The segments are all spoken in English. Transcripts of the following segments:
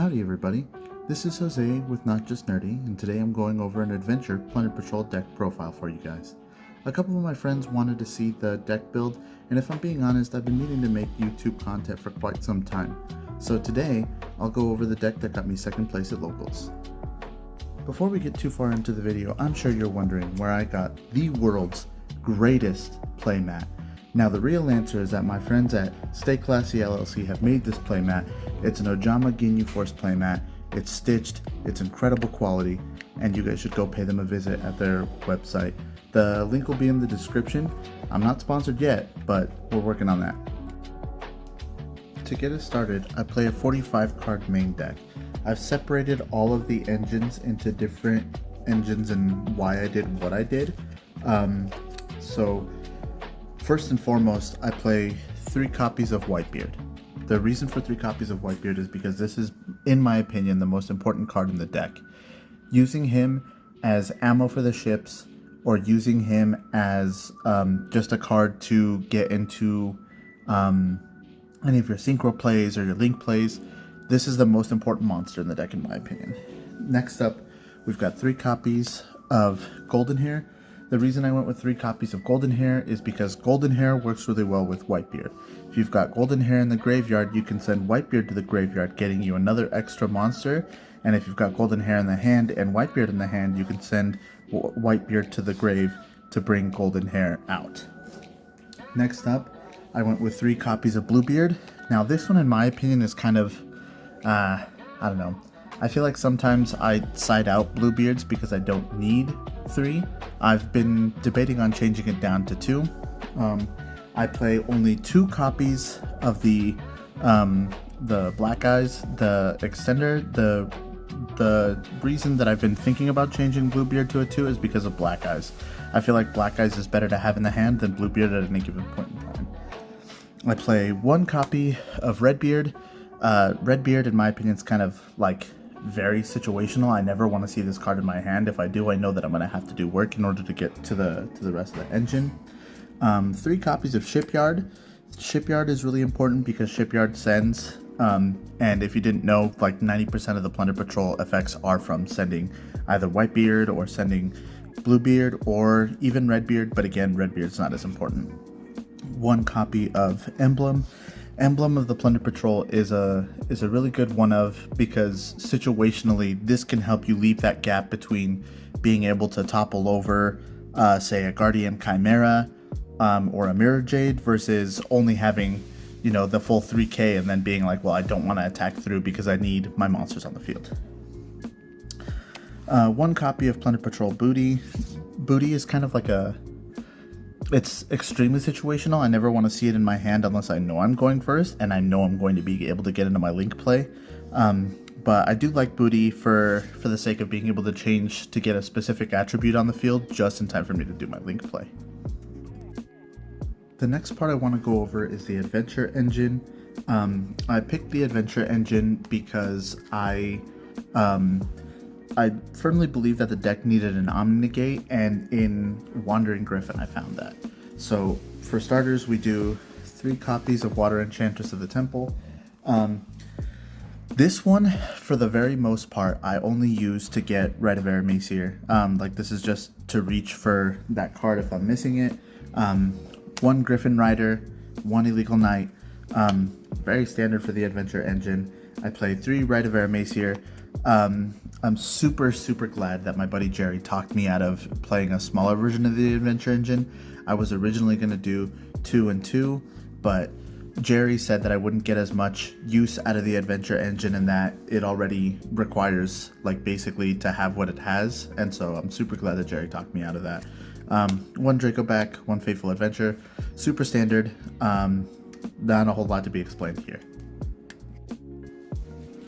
Howdy everybody, this is Jose with Not Just Nerdy, and today I'm going over an Adventure Plunder Patrol deck profile for you guys. A couple of my friends wanted to see the deck build, and if I'm being honest, I've been meaning to make YouTube content for quite some time. So today, I'll go over the deck that got me second place at Locals. Before we get too far into the video, I'm sure you're wondering where I got the world's greatest playmat. Now the real answer is that my friends at Stay Classy LLC have made this playmat. It's an Ojama Ginyu Force playmat. It's stitched, it's incredible quality, and you guys should go pay them a visit at their website. The link will be in the description. I'm not sponsored yet, but we're working on that. To get us started, I play a 45 card main deck. I've separated all of the engines into different engines and why I did what I did. So first and foremost, I play 3 copies of Whitebeard. The reason for 3 copies of Whitebeard is because this is, in my opinion, the most important card in the deck. Using him as ammo for the ships, or using him as just a card to get into any of your synchro plays or your link plays, this is the most important monster in the deck in my opinion. Next up, we've got 3 copies of Golden Hair. The reason I went with 3 copies of Golden Hair is because Golden Hair works really well with Whitebeard. If you've got Golden Hair in the graveyard, you can send Whitebeard to the graveyard, getting you another extra monster. And if you've got Golden Hair in the hand and Whitebeard in the hand, you can send Whitebeard to the grave to bring Golden Hair out. Next up, I went with 3 copies of Bluebeard. Now this one, in my opinion, is kind of, I don't know. I feel like sometimes I side out Bluebeards because I don't need 3. I've been debating on changing it down to 2. I play only 2 copies of the Black Eyes, the extender. The reason that I've been thinking about changing Bluebeard to a 2 is because of Black Eyes. I feel like Black Eyes is better to have in the hand than Bluebeard at any given point in time. I play 1 copy of Redbeard. Redbeard, in my opinion, is kind of like very situational. I never want to see this card in my hand. If I do, I know that I'm going to have to do work in order to get to the rest of the engine. 3 copies of Shipyard. Shipyard is really important because Shipyard sends, and if you didn't know, like 90% of the Plunder Patrol effects are from sending either Whitebeard or sending Bluebeard or even Redbeard, but again, Redbeard's not as important. 1 copy of Emblem. Emblem of the Plunder Patrol is a really good one of, because situationally this can help you leave that gap between being able to topple over say a Guardian Chimera or a Mirror Jade versus only having, you know, the full 3k and then being like, well, I don't want to attack through because I need my monsters on the field. 1 copy of Plunder Patrol Booty. Booty is kind of like it's extremely situational. I never want to see it in my hand unless I know I'm going first and I know I'm going to be able to get into my link play. But I do like Booty for the sake of being able to change to get a specific attribute on the field just in time for me to do my link play. The next part I want to go over is the Adventure Engine. I picked the Adventure Engine because I firmly believe that the deck needed an Omni-Negate, and in Wandering Griffin I found that. So for starters, we do 3 copies of Water Enchantress of the Temple. This one, for the very most part, I only use to get Rite of Aramesir. Like this is just to reach for that card if I'm missing it. 1 Griffin Rider, 1 Illegal Knight. Very standard for the Adventure Engine. I play 3 Rite of Aramesir. I'm super glad that my buddy Jerry talked me out of playing a smaller version of the Adventure Engine. I was originally going to do 2 and 2, but Jerry said that I wouldn't get as much use out of the Adventure Engine and that it already requires, like, basically to have what it has, and so I'm super glad that Jerry talked me out of that. 1 Dracoback, 1 Faithful Adventure. Super standard. Not a whole lot to be explained here.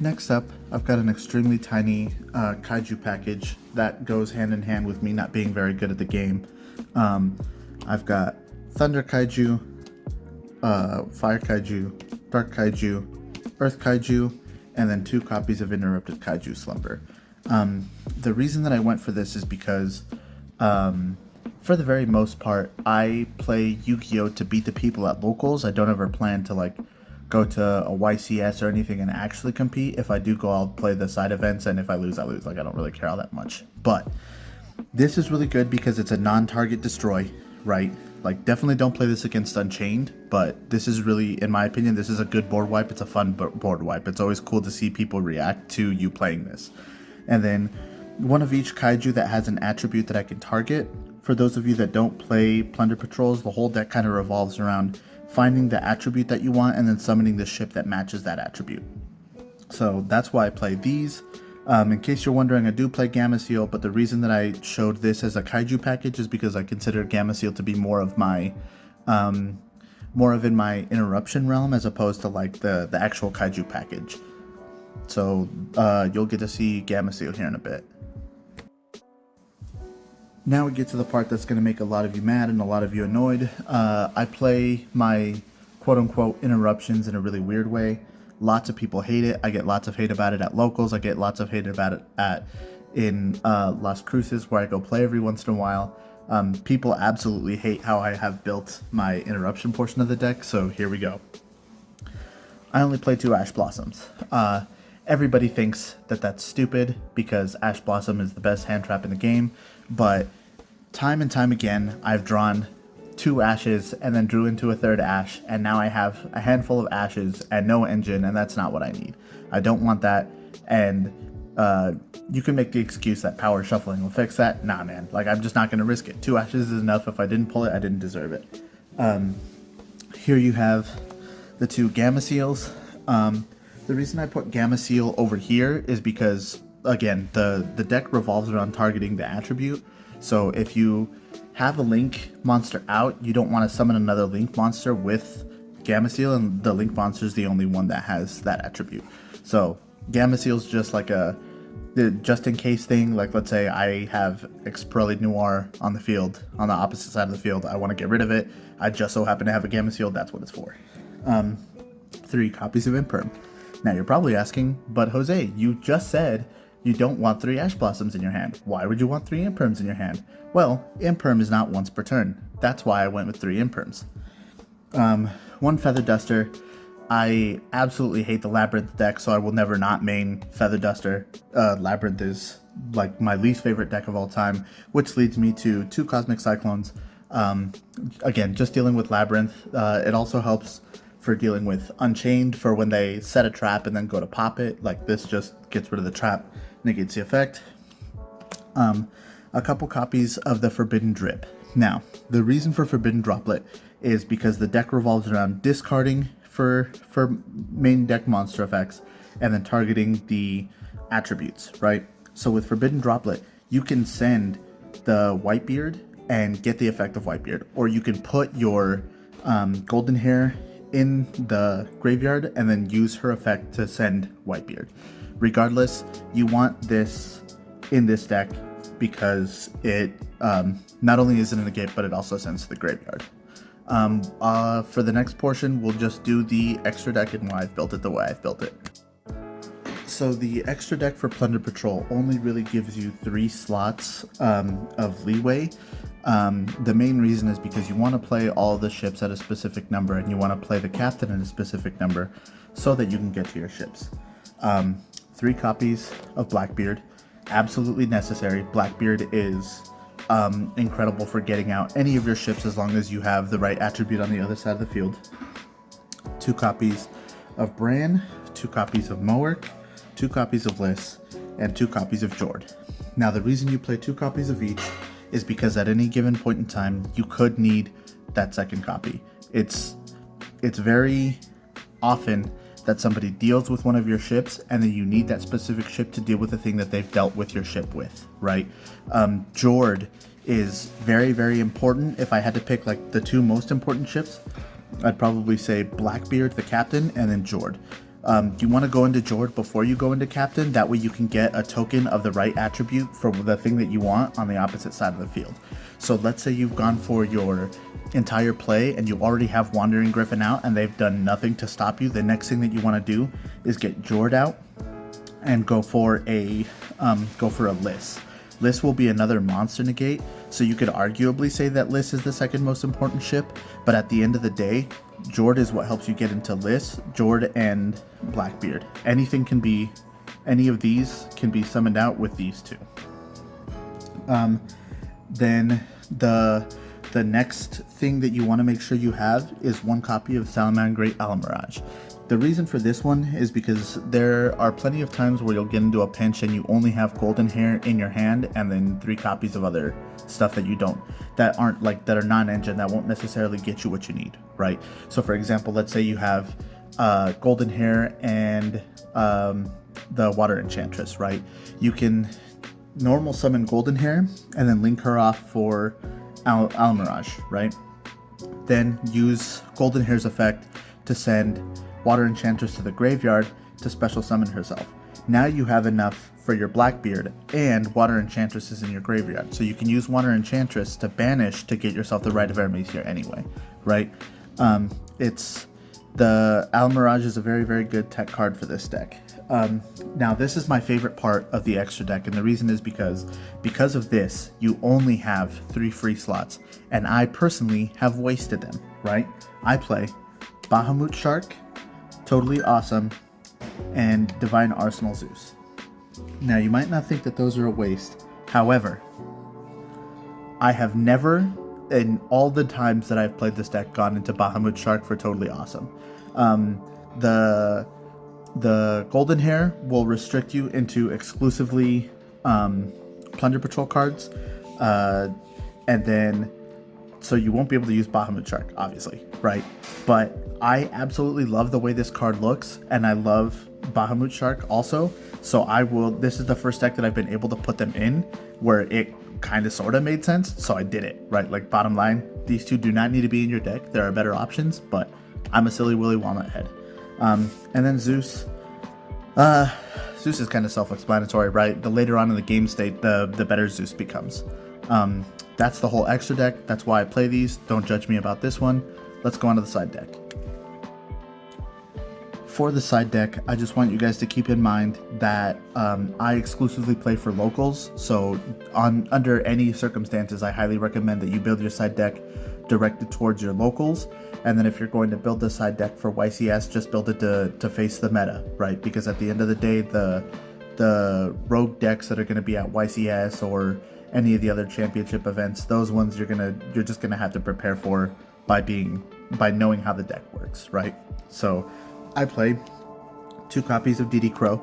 Next up, I've got an extremely tiny kaiju package that goes hand in hand with me not being very good at the game. I've got Thunder Kaiju, Fire Kaiju, Dark Kaiju, Earth Kaiju, and then 2 copies of Interrupted Kaiju Slumber. The reason that I went for this is because for the very most part, I play Yu-Gi-Oh! To beat the people at Locals. I don't ever plan to, like, go to a YCS or anything and actually compete. If I do go, I'll play the side events, and if I lose, I lose. Like, I don't really care all that much. But this is really good because it's a non-target destroy, right? Like, definitely don't play this against Unchained, but this is really, in my opinion, this is a good board wipe. It's a fun board wipe. It's always cool to see people react to you playing this. And then one of each kaiju that has an attribute that I can target. For those of you that don't play Plunder Patrols, the whole deck kind of revolves around finding the attribute that you want and then summoning the ship that matches that attribute. So that's why I play these. In case you're wondering, I do play Gamma Seal, but the reason that I showed this as a kaiju package is because I consider Gamma Seal to be more of my, more of in my interruption realm as opposed to like the actual kaiju package. So you'll get to see Gamma Seal here in a bit. Now we get to the part that's going to make a lot of you mad and a lot of you annoyed. I play my quote-unquote interruptions in a really weird way. Lots of people hate it. I get lots of hate about it at locals. I get lots of hate about it in Las Cruces, where I go play every once in a while. People absolutely hate how I have built my interruption portion of the deck, so here we go. I only play 2 Ash Blossoms. Everybody thinks that that's stupid because Ash Blossom is the best hand trap in the game, but time and time again, I've drawn 2 ashes and then drew into a 3rd ash, and now I have a handful of ashes and no engine, and that's not what I need. I don't want that, and you can make the excuse that power shuffling will fix that. Nah, man, like, I'm just not going to risk it. 2 ashes is enough. If I didn't pull it, I didn't deserve it. Here you have the 2 Gamma Seals. The reason I put Gamma Seal over here is because, again, the deck revolves around targeting the attribute. So if you have a Link monster out, you don't want to summon another Link monster with Gamma Seal, and the Link monster is the only one that has that attribute. So Gamma Seal is just like a just in case thing. Like, let's say I have Expurrelli Noir on the field, on the opposite side of the field. I want to get rid of it. I just so happen to have a Gamma Seal. That's what it's for. 3 copies of Imperm. Now you're probably asking, but Jose, you just said you don't want 3 Ash Blossoms in your hand. Why would you want 3 Imperms in your hand? Well, Imperm is not once per turn. That's why I went with 3 Imperms. 1 Feather Duster. I absolutely hate the Labyrinth deck, so I will never not main Feather Duster. Labyrinth is like my least favorite deck of all time, which leads me to 2 Cosmic Cyclones. Again, just dealing with Labyrinth. It also helps for dealing with Unchained for when they set a trap and then go to pop it. Like, this just gets rid of the trap, negates the effect. A couple copies of the Forbidden Drip. Now, the reason for Forbidden Droplet is because the deck revolves around discarding for main deck monster effects and then targeting the attributes, right? So with Forbidden Droplet, you can send the Whitebeard and get the effect of Whitebeard, or you can put your Golden Hair in the graveyard and then use her effect to send Whitebeard. Regardless, you want this in this deck because it not only is it in the gate, but it also sends to the graveyard. For the next portion, we'll just do the extra deck and why I've built it the way I've built it. So the extra deck for Plunder Patrol only really gives you 3 slots of leeway. The main reason is because you want to play all the ships at a specific number, and you want to play the captain at a specific number so that you can get to your ships. 3 copies of Blackbeard, absolutely necessary. Blackbeard is incredible for getting out any of your ships as long as you have the right attribute on the other side of the field. 2 copies of Bran, 2 copies of Moerk, 2 copies of Liss, and 2 copies of Jord. Now, the reason you play 2 copies of each is because at any given point in time, you could need that second copy. It's very often that somebody deals with one of your ships, and then you need that specific ship to deal with the thing that they've dealt with your ship with, right? Jord is very, very important. If I had to pick like the 2 most important ships, I'd probably say Blackbeard, the captain, and then Jord. You want to go into Jord before you go into Captain. That way you can get a token of the right attribute for the thing that you want on the opposite side of the field. So let's say you've gone for your entire play and you already have Wandering Griffin out and they've done nothing to stop you. The next thing that you want to do is get Jord out and go for a Liss. Lys will be another monster negate, so you could arguably say that Lys is the second most important ship, but at the end of the day, Jord is what helps you get into Lys, Jord, and Blackbeard. Any of these can be summoned out with these two. Then the next thing that you want to make sure you have is one copy of Salamangreat Great Alamirage. The reason for this one is because there are plenty of times where you'll get into a pinch and you only have golden hair in your hand and then 3 copies of other stuff that are non-engine, that won't necessarily get you what you need, right? So for example, let's say you have golden hair and the water enchantress, right? You can normal summon golden hair and then link her off for Alamirage, right? Then use golden hair's effect to send water enchantress to the graveyard to special summon herself. Now you have enough for your Blackbeard, and water enchantress is in your graveyard, so you can use water enchantress to banish to get yourself the Rite of Aramesir anyway, right? It's the Alamirage is a very, very good tech card for this deck. Now this is my favorite part of the extra deck, and the reason is because of this, you only have 3 free slots, and I personally have wasted them, right? I play Bahamut Shark, Totally Awesome, and Divine Arsenal Zeus. Now you might not think that those are a waste. However, I have never, in all the times that I've played this deck, gone into Bahamut Shark for Totally Awesome. The golden hair will restrict you into exclusively Plunder Patrol cards, and then so you won't be able to use Bahamut Shark, obviously, right? But I absolutely love the way this card looks, and I love Bahamut Shark also. So this is the first deck that I've been able to put them in where it kind of sort of made sense, so I did it, right? Like, bottom line, these two do not need to be in your deck. There are better options, but I'm a silly Willy Walnut head. And then Zeus. Zeus is kind of self-explanatory, right? The later on in the game state, the better Zeus becomes. That's the whole extra deck. That's why I play these. Don't judge me about this one. Let's go on to the side deck. For the side deck, I just want you guys to keep in mind that I exclusively play for locals, so under any circumstances, I highly recommend that you build your side deck directed towards your locals, and then if you're going to build the side deck for YCS, just build it to face the meta, right? Because at the end of the day, the rogue decks that are going to be at YCS or any of the other championship events, those ones you're just gonna have to prepare for by knowing how the deck works, right? So I play 2 copies of DD Crow.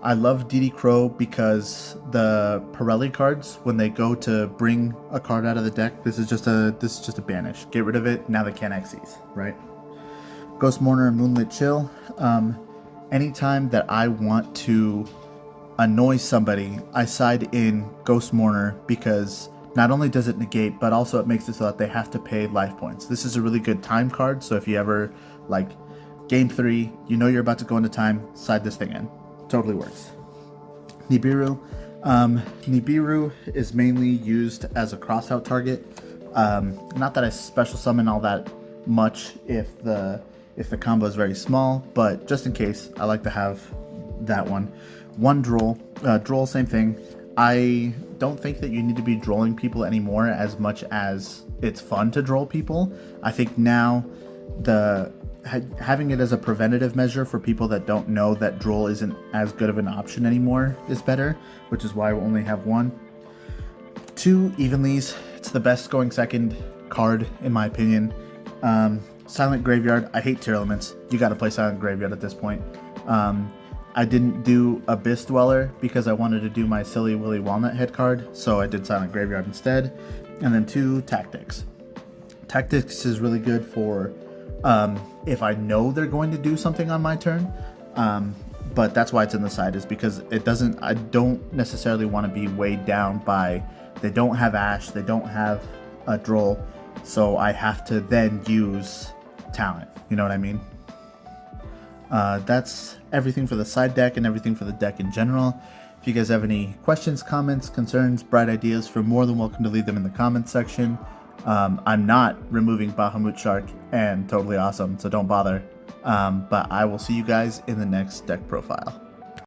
I love DD Crow because the Pirelli cards, when they go to bring a card out of the deck, this is just a banish. Get rid of it. Now they can't Xyz, right? Ghost Mourner and Moonlit Chill. Anytime that I want to annoy somebody, I side in Ghost Mourner because not only does it negate, but also it makes it so that they have to pay life points. This is a really good time card, so if you ever, like, Game 3, you know you're about to go into time, side this thing in. Totally works. Nibiru. Nibiru is mainly used as a crossout target. Not that I special summon all that much if the combo is very small, but just in case, I like to have that one. One Droll. Droll, same thing. I don't think that you need to be drolling people anymore as much as it's fun to droll people. I think now having it as a preventative measure for people that don't know that droll isn't as good of an option anymore is better, which is why I only have 1. 2 Evenlies. It's the best going second card in my opinion. Silent Graveyard. I hate Tier Elements. You got to play Silent Graveyard at this point. I didn't do Abyss Dweller because I wanted to do my silly Willy Walnut head card, so I did Silent Graveyard instead. And then 2 Tactics. Tactics is really good for if I know they're going to do something on my turn, but that's why it's in the side, is because I don't necessarily want to be weighed down by, they don't have Ash, they don't have a Droll, so I have to then use talent, you know what I mean? That's everything for the side deck and everything for the deck in general. If you guys have any questions, comments, concerns, bright ideas, you're more than welcome to leave them in the comments section. I'm not removing Bahamut Shark and Totally Awesome, so don't bother. But I will see you guys in the next deck profile.